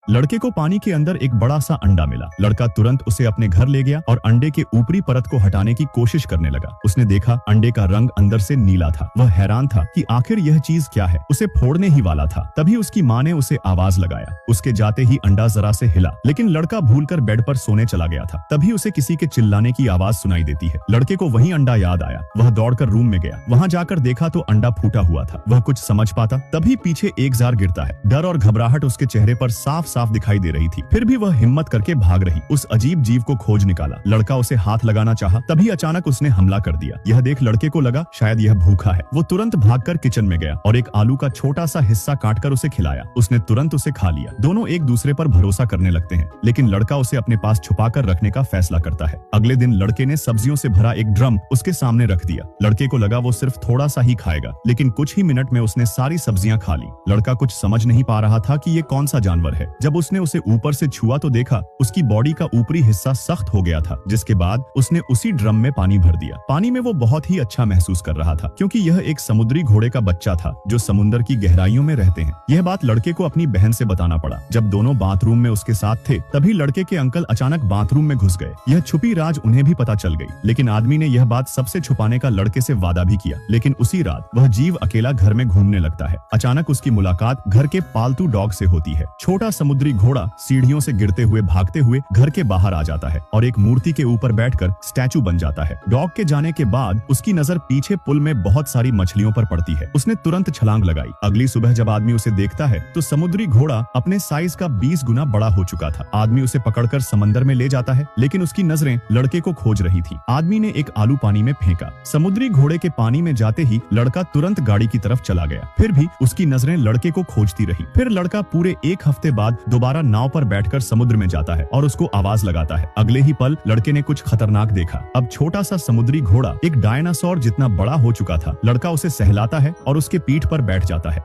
लड़के को पानी के अंदर एक बड़ा सा अंडा मिला। लड़का तुरंत उसे अपने घर ले गया और अंडे के ऊपरी परत को हटाने की कोशिश करने लगा। उसने देखा अंडे का रंग अंदर से नीला था। वह हैरान था कि आखिर यह चीज क्या है। उसे फोड़ने ही वाला था, तभी उसकी माँ ने उसे आवाज लगाया। उसके जाते ही अंडा जरा से हिला, लेकिन लड़का भूलकर बेड पर सोने चला गया था। तभी उसे किसी के चिल्लाने की आवाज सुनाई देती है। लड़के को वही अंडा याद आया। वह दौड़कर रूम में गया। वहां जाकर देखा तो अंडा फूटा हुआ था। वह कुछ समझ पाता तभी पीछे एक जार गिरता है। डर और घबराहट उसके चेहरे पर साफ साफ दिखाई दे रही थी। फिर भी वह हिम्मत करके भाग रही। उस अजीब जीव को खोज निकाला। लड़का उसे हाथ लगाना चाहा, तभी अचानक उसने हमला कर दिया। यह देख लड़के को लगा शायद यह भूखा है। वो तुरंत भागकर किचन में गया और एक आलू का छोटा सा हिस्सा काटकर उसे खिलाया। उसने तुरंत उसे खा लिया। दोनों एक दूसरे पर भरोसा करने लगते हैं, लेकिन लड़का उसे अपने पास छुपाकर रखने का फैसला करता है। अगले दिन लड़के ने सब्जियों से भरा एक ड्रम उसके सामने रख दिया। लड़के को लगा वो सिर्फ थोड़ा सा ही खाएगा, लेकिन कुछ ही मिनट में उसने सारी सब्जियां खा ली। लड़का कुछ समझ नहीं पा रहा था कि ये कौन सा जानवर है। जब उसने उसे ऊपर से छुआ तो देखा उसकी बॉडी का ऊपरी हिस्सा सख्त हो गया था, जिसके बाद उसने उसी ड्रम में पानी भर दिया। पानी में वो बहुत ही अच्छा महसूस कर रहा था, क्योंकि यह एक समुद्री घोड़े का बच्चा था जो समुद्र की गहराइयों में रहते हैं। यह बात लड़के को अपनी बहन से बताना पड़ा। जब दोनों बाथरूम में उसके साथ थे, तभी लड़के के अंकल अचानक बाथरूम में घुस गए। यह छुपी राज उन्हें भी पता चल गई, लेकिन आदमी ने यह बात सबसे छुपाने का लड़के से वादा भी किया। लेकिन उसी रात वह जीव अकेला घर में घूमने लगता है। अचानक उसकी मुलाकात घर के पालतू डॉग से होती है। छोटा समुद्री घोड़ा सीढ़ियों से गिरते हुए भागते हुए घर के बाहर आ जाता है और एक मूर्ति के ऊपर बैठकर स्टैचू बन जाता है। डॉग के जाने के बाद उसकी नजर पीछे पुल में बहुत सारी मछलियों पर पड़ती है। उसने तुरंत छलांग लगाई। अगली सुबह जब आदमी उसे देखता है तो समुद्री घोड़ा अपने साइज का 20 गुना बड़ा हो चुका था। आदमी उसे पकड़कर समंदर में ले जाता है, लेकिन उसकी नजरें लड़के को खोज रही थी। आदमी ने एक आलू पानी में फेंका। समुद्री घोड़े के पानी में जाते ही लड़का तुरंत गाड़ी की तरफ चला गया। फिर भी उसकी नजरें लड़के को खोजती रही। फिर लड़का पूरे एक हफ्ते बाद दोबारा नाव पर बैठकर समुद्र में जाता है और उसको आवाज लगाता है। अगले ही पल लड़के ने कुछ खतरनाक देखा। अब छोटा सा समुद्री घोड़ा एक डायनासोर जितना बड़ा हो चुका था। लड़का उसे सहलाता है और उसके पीठ पर बैठ जाता है।